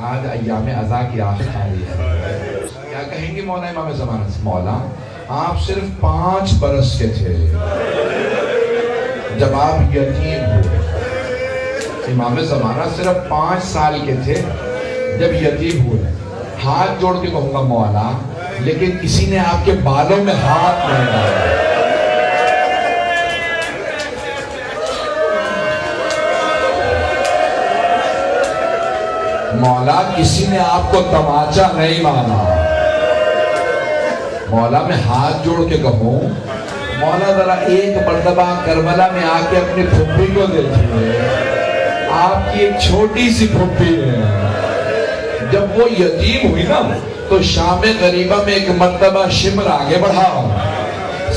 آج ایام ازا کی آخر آ رہی ہے، کیا کہیں گے مولا امام زمانہ سے؟ مولا آپ صرف 5 برس کے تھے جب آپ یتیم ہوئے۔ امام زمانہ صرف 5 سال کے تھے جب یتیم ہوئے۔ ہاتھ جوڑ کے کہوں گا مولا، لیکن کسی نے آپ کے بالوں میں ہاتھ نہیں ڈالا۔ مولا کسی نے آپ کو تماچا نہیں مانا۔ مولا میں ہاتھ جوڑ کے کہوں، مولا ذرا ایک مرتبہ کربلا میں آ کے اپنی پھپھی کو دیکھیے، آپ کی ایک چھوٹی سی پھپھی ہے۔ جب وہ یتیم ہوئی نا تو شام غریبہ میں ایک مرتبہ شمر آگے بڑھا،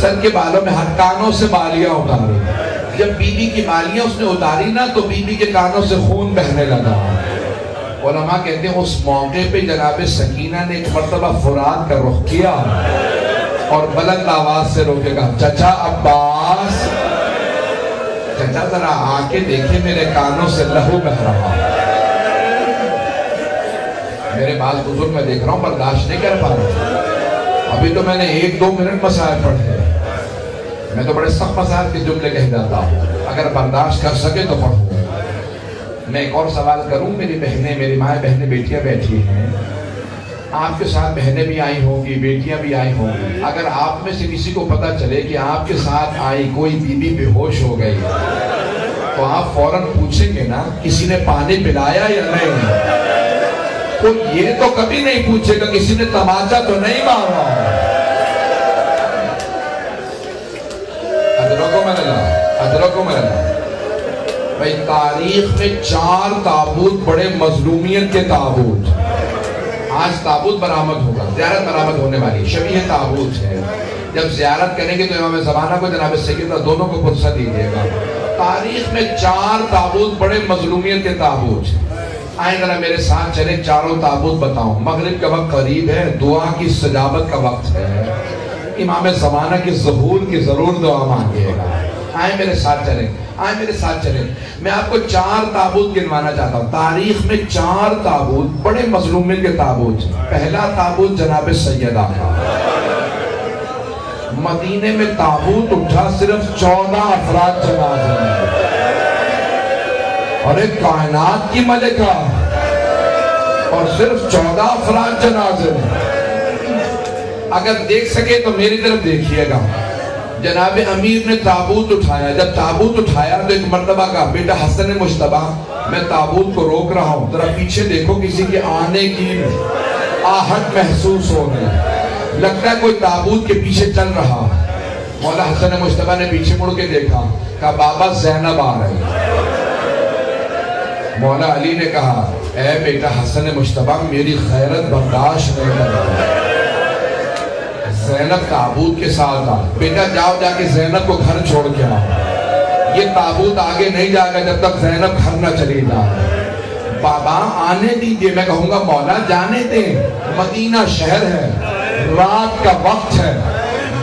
سر کے بالوں میں ہر کانوں سے بالیاں اتاری۔ جب بی بی کی بالیاں اس نے اتاری نا تو بی بی کے کانوں سے خون بہنے لگا۔ علماء کہتے ہیں اس موقع پہ جناب سکینہ نے ایک مرتبہ فرات کا رخ کیا اور بلند آواز سے روکے کہا، چچا عباس، چچا ذرا آ کے دیکھیں میرے کانوں سے لہو بہہ رہا۔ میرے بعض بزرگ میں دیکھ رہا ہوں برداشت نہیں کر پا رہا۔ ابھی تو میں نے 1-2 منٹ مسائل پڑھے، میں تو بڑے سخت مسائل کے جملے کہہ جاتا ہوں، اگر برداشت کر سکے تو پڑھوں۔ میں ایک اور سوال کروں، میری بہنیں، میری مائیں بہنیں بیٹیاں بیٹھی ہیں، آپ کے ساتھ بہنیں بھی آئی ہوں گی، بیٹیاں بھی آئی ہوں گی۔ اگر آپ میں سے کسی کو پتا چلے کہ آپ کے ساتھ آئی کوئی بی بی بے ہوش ہو گئی تو آپ فوراً پوچھیں گے نا کسی نے پانی پلایا یا نہیں؟ تو یہ تو کبھی نہیں پوچھے گا کسی نے تماچا تو نہیں مارا۔ ادرکم اللہ بھائی، تاریخ میں 4 تابوت بڑے مظلومیت کے تابوت، آج تابوت برآمد ہوگا، زیارت برآمد ہونے والی شبیہ تابوت ہے۔ جب زیارت کریں گے تو امام زمانہ کو جناب سیدہ دونوں کو فرصت دیجیے گا۔ تاریخ میں 4 تابوت بڑے مظلومیت کے تابوت ہیں۔ آئیں ذرا میرے ساتھ چلیں، 4 تابوت بتاؤں۔ مغرب کا وقت قریب ہے، دعا کی استجابت کا وقت ہے، امام زمانہ کی ظہور کی ضرور دعا مانگیے گا۔ آئیں میرے ساتھ چلیں، آئیں میرے ساتھ چلیں۔ میں آپ کو 4 تابوت گنوانا چاہتا ہوں۔ تاریخ میں 4 تابوت بڑے مظلومیت کے تابوت ہیں۔ پہلا تابوت جناب سیدہ کا، مدینے میں تابوت اٹھا، صرف 14 افراد جنازے میں، اور ایک کائنات کی ملکہ اور صرف 14 افراد جنازے میں۔ اگر دیکھ سکے تو میری طرف دیکھیے گا۔ جناب امیر نے تابوت اٹھایا، جب تابوت اٹھایا تو ایک مرتبہ کہا، بیٹا حسن مجتبیٰ، میں تابوت کو روک رہا ہوں، ذرا پیچھے دیکھو، کسی کے آنے کی آہٹ محسوس ہو رہی، لگتا ہے کوئی تابوت کے پیچھے چل رہا۔ مولا حسن مجتبیٰ نے پیچھے مڑ کے دیکھا، کہا بابا زینب آ رہی۔ مولا علی نے کہا، اے بیٹا حسن مجتبیٰ، میری غیرت برداشت نہیں کر رہا۔ زینب تابوت کے ساتھ آ، بیٹا جاؤ جا کے زینب کو گھر چھوڑ کے آؤ، یہ تابوت آگے نہیں جائے گا جب تک زینب گھر نہ چلی جائے۔ بابا آنے دیجئے، میں کہوں گا مولا جانے دیں، مدینہ شہر ہے، رات کا وقت ہے،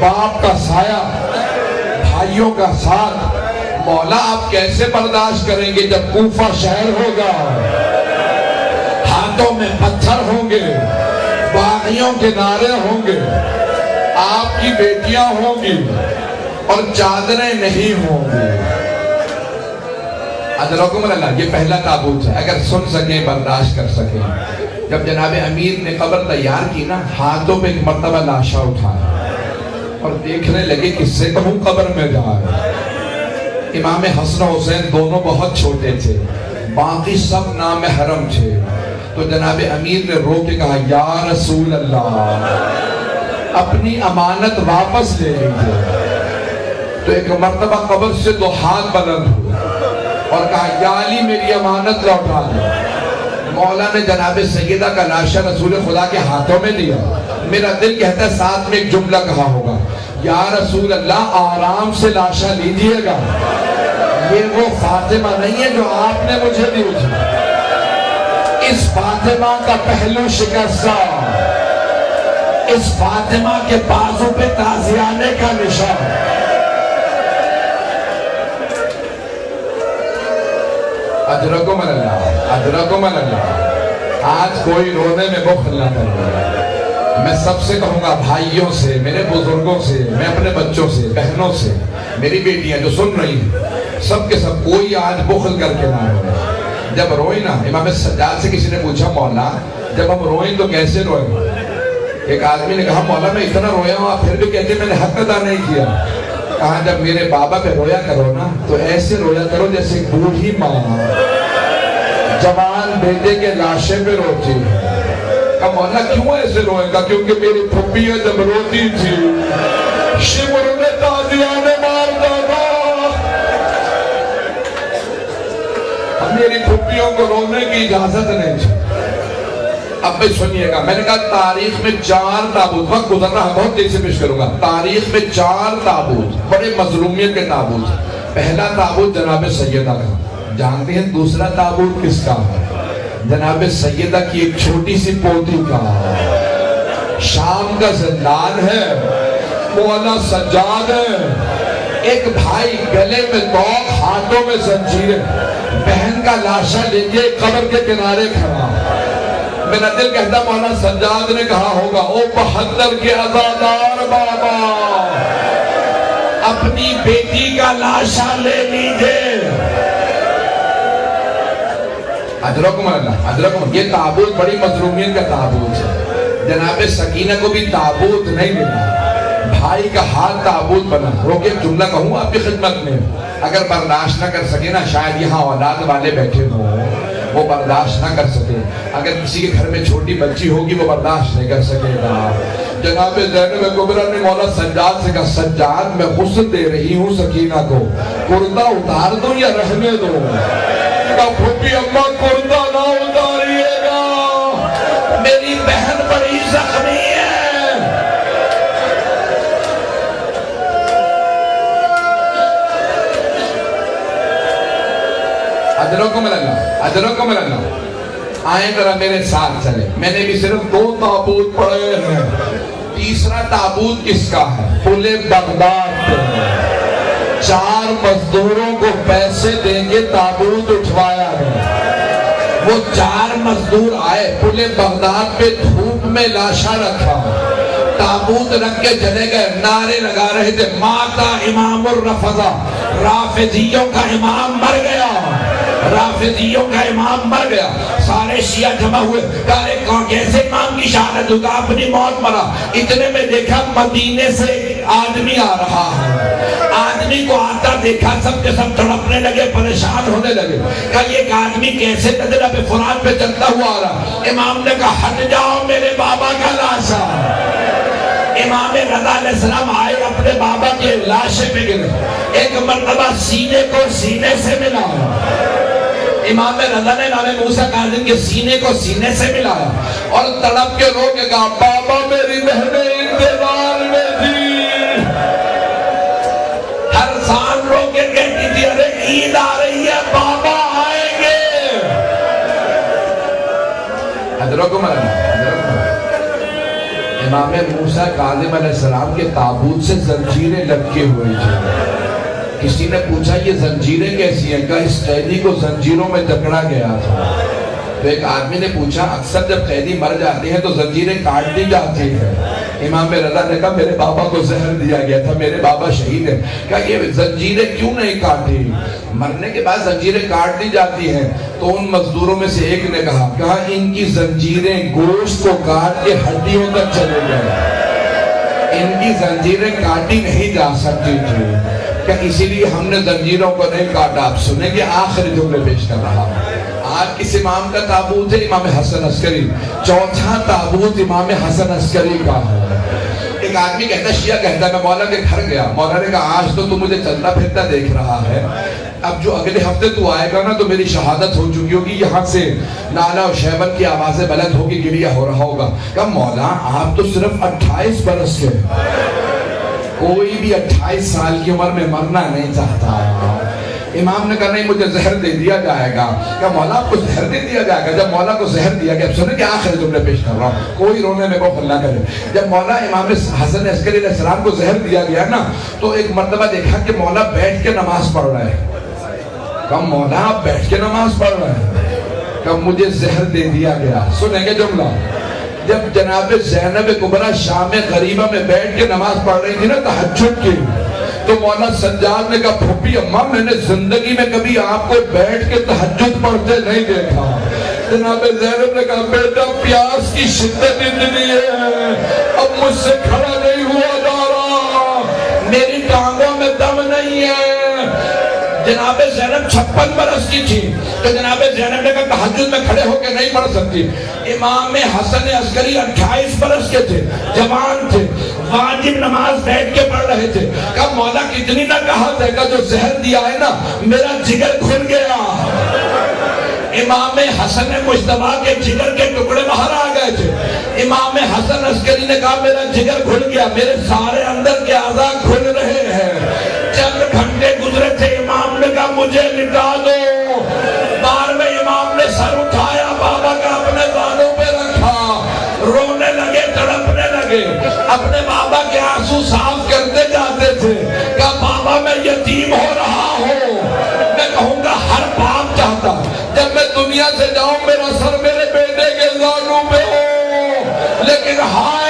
باپ کا سایہ، بھائیوں کا ساتھ، مولا آپ کیسے برداشت کریں گے جب کوفہ شہر ہوگا، ہاتھوں میں پتھر ہوں گے، باغیوں کے نعرے ہوں گے، آپ کی بیٹیاں ہوں گی اور چادریں نہیں ہوں گی۔ ادرکم اللہ، یہ پہلا تابوت ہے، اگر سن سکیں برداشت کر سکیں۔ جب جناب امیر نے قبر تیار کی نا، ہاتھوں پہ ایک مرتبہ لاشا اٹھایا اور دیکھنے لگے کس سے کہوں قبر میں جائے۔ امام حسن و حسین دونوں بہت چھوٹے تھے، باقی سب نامحرم تھے، تو جناب امیر نے رو کے کہا، یا رسول اللہ اپنی امانت واپس لے لیجیے۔ تو ایک مرتبہ قبر سے 2 ہاتھ بلند ہوئے اور کہا، یا علی میری امانت لوٹا دے۔ مولا نے جناب سیدہ کا لاشا رسول خدا کے ہاتھوں میں دیا۔ میرا دل کہتا ہے ساتھ میں ایک جملہ کہا ہوگا، یا رسول اللہ آرام سے لاشا لیجیے گا، یہ وہ فاطمہ نہیں ہے جو آپ نے مجھے دی تھی، اس فاطمہ کا پہلو شکستہ، اس فاطمہ کے بازو پہ تازیانے کا نشان۔ ادرکم اللہ، ادرکم اللہ۔ آج کوئی رونے میں بخل نہ کرے۔ میں سب سے کہوں گا، بھائیوں سے، میرے بزرگوں سے، میں اپنے بچوں سے، بہنوں سے، میری بیٹیاں جو سن رہی ہیں، سب کے سب کوئی آج بخل کر کے نہ روئے۔ جب روئے نا، امام سجاد سے کسی نے پوچھا مولا جب ہم روئیں تو کیسے روئیں؟ ایک آدمی نے کہا مولا میں اتنا رویا ہوں، آپ پھر بھی کہتے میں نے حق ادا نہیں کیا۔ کہا جب میرے بابا پہ رویا کرو نا تو ایسے رویا کرو جیسے بوڑھی ماں جوان بیٹے کے لاشے پہ روتی ہے۔ کہا مولا کیوں ایسے روئے گا؟ کیونکہ میری پھپھیاں جب روتی تھی شمر میں تازیانے مارتا تھا۔ میری پھپھیوں کو رونے کی اجازت نہیں تھی۔ اب بھی سنیے گا، میں نے کہا تاریخ میں 4 تابوت، وقت گزر رہا ہے بہت تیزی سے پیش کروں گا، تاریخ میں 4 تابوت بڑے مظلومیت کے تابوت۔ پہلا تابوت جناب سیدہ کا، جانتے ہیں دوسرا تابوت کس کا؟ جناب سیدہ کی ایک چھوٹی سی پوتی کا۔ شام کا زندان ہے، مولا سجاد ہے، ایک بھائی گلے میں توق ہاتھوں میں زنجیریں، بہن کا لاشا لے کے قبر کے کنارے کھڑا۔ میرا دل کہتا مولا سجاد نے کہا ہوگا او 72 کے عزادار بابا اپنی بیٹی کا لاشا لے لیجئے۔ اجرکم اللہ، اجرکم، یہ تابوت بڑی مظلومیت کا تابوت ہے۔ جناب سکینہ کو بھی تابوت نہیں ملا، بھائی کا ہاتھ تابوت بنا۔ روکے جملہ کہوں آپ کی خدمت میں، اگر برداشت نہ کر سکے نا، شاید یہاں اولاد والے بیٹھے ہوں وہ برداشت نہ کر سکے، اگر کسی کے گھر میں چھوٹی بچی ہوگی وہ برداشت نہیں کر سکے گا۔ جناب زینب کبریٰ نے مولا سجاد سے کہا سجاد میں غسل دے رہی ہوں سکینہ کو، کردہ اتار دوں یا رہنے دوں؟ کہا پھوپھی اماں کردہ نہ اتاریے گا، میری بہن بڑی زخمی ہے۔ اجرکم اللہ، اجرکم اللہ، آئیں ذرا میرے ساتھ چلے۔ میں نے بھی صرف 2 تابوت پڑھے ہیں، تیسرا تابوت کس کا ہے؟ پل بغداد پہ 4 مزدوروں کو پیسے دے کے تابوت اٹھوایا ہے۔ وہ 4 مزدور آئے، پل بغداد پہ دھوپ میں لاشا رکھا، تابوت رکھ کے چلے گئے، نعرے لگا رہے تھے ماتا امام الرفضہ، رافضیوں کا امام مر گیا، رافضیوں کا امام مر گیا۔ سارے شیعہ جمع ہوئے، کہا کیسے امام کی شہادت ہوگا، اپنی موت مرا۔ اتنے میں دیکھا مدینے سے آدمی آ رہا ہے، آدمی کو آتا دیکھا، سب کے سب تڑپنے لگے، پریشان ہونے لگے۔ کہا یہ ایک آدمی کیسے نظر پہ فرات پہ چلتا ہوا آ رہا؟ امام نے کہا ہٹ جاؤ، میرے بابا کا لاشا۔ امام رضا علیہ السلام آئے، اپنے بابا کے لاشے پہ گرے، ایک مرتبہ سینے کو سینے سے ملا۔ امام رضا نے امام موسیٰ کاظم کے سینے کو سینے سے ملایا اور تڑپ کے رو کے کہا بابا میری بہنیں انتظار میں تھی۔ ہر سال رو کے کہتی تھی ارے عید آ رہی ہے، بابا آئیں گے۔ حضرکم امام موسیٰ کاظم علیہ السلام کے تابوت سے زنجیریں لٹکے ہوئے تھے۔ کسی نے پوچھا یہ زنجیریں کیسی ہیں؟ کہا اس قیدی کو زنجیروں میں جکڑا گیا تھا۔ تو ایک آدمی نے پوچھا اکثر جب قیدی مر جاتے ہیں تو زنجیریں کاٹ دی جاتی ہیں۔ امام رضا نے کہا میرے بابا کو زہر دیا گیا تھا، میرے بابا شہید ہیں۔ کہا یہ زنجیریں کیوں نہیں کاٹی؟ مرنے کے بعد زنجیریں کاٹ دی جاتی ہیں۔ تو ان مزدوروں میں سے ایک نے کہا ان کی زنجیریں گوشت کو کاٹ کے ہڈیوں تک چلے گئے، ان کی زنجیریں کاٹی نہیں جا سکتی تھی، کہ اسی لیے ہم نے زنجیروں کو نہیں کاٹا۔ آپ سنیں گے آخری جملے پیش کر رہا ہوں۔ آج کس امام کا تابوت ہے؟ امام حسن عسکری۔ چوتھا تابوت امام حسن عسکری کا ہے۔ ایک آدمی کہتا ہے، شیعہ کہتا ہے میں مولا کے گھر گیا، مولا نے کہا آج تو مجھے چلتا پھرتا دیکھ رہا ہے، اب جو اگلے ہفتے تو آئے گا نا تو میری شہادت ہو چکی ہوگی، یہاں سے نالا و شیبن کی آوازیں بلند ہوگی، گریہ ہو رہا ہوگا۔ کہا مولا آپ تو صرف 28 برس کے، کوئی بھی 28 سال کی عمر میں مرنا نہیں چاہتا۔ امام نے کہا نہیں مجھے زہر دے دیا جائے گا۔ کہا مولا آپ کو زہر دے دیا جائے گا؟ جب مولا کو زہر دیا گیا، اب سنیں کہ آخر جملے پیش کر رہا ہوں، کوئی رونے میں بخل نہ کرے۔ جب مولا امام حسن عسکری علیہ السلام کو زہر دیا گیا نا تو ایک مرتبہ دیکھا کہ مولا بیٹھ کے نماز پڑھ رہا ہے۔ کہا مولا آپ بیٹھ کے نماز پڑھ رہے ہیں؟ کہ مجھے زہر دے دیا گیا. سنیں گے جملہ؟ جب جناب زینب کبریٰ شام غریبہ میں بیٹھ کے نماز پڑھ رہی تھی نا تہجد کی، تو مولا سجاد نے کہا پھوپھی اماں میں نے زندگی میں کبھی آپ کو بیٹھ کے تہجد پڑھتے نہیں دیکھا. جناب زینب نے کہا بیٹا پیاس کی شدت اتنی ہے اب مجھ سے کھڑا نہیں ہوا جا رہا، میری ٹانگوں میں دم نہیں ہے. جناب زینب 56 برس کی تھی تو جناب زینب نے کہا تہجد میں کھڑے ہو کے نہیں پڑھ سکتی. امام حسن عسکری 28 برس کے تھے، جوان تھے، واجب نماز بیٹھ کے پڑھ رہے تھے. کہا مولا کتنی نہ کہا تھا کہ جو زہر دیا ہے نا میرا جگر کھل گیا. امام حسن مجتبیٰ کے جگر کے ٹکڑے باہر آ گئے تھے. امام حسن عسکری نے کہا میرا جگر کھل گیا، میرے سارے اندر کے اعضاء کھل رہے ہیں. چند گھنٹے گزرے تھے، امام نے کہا مجھے لٹا دو. بار میں امام نے سر اٹھایا، بابا کا اپنے بالوں پہ رکھا، رونے لگے، تڑپنے لگے، اپنے بابا کے آنسو صاف کرتے جاتے تھے. کہا بابا میں یتیم ہو رہا ہوں، میں کہوں گا ہر باپ چاہتا جب میں دنیا سے جاؤں میرا سر میرے بیٹے کے زانوں پہ ہو، لیکن ہاں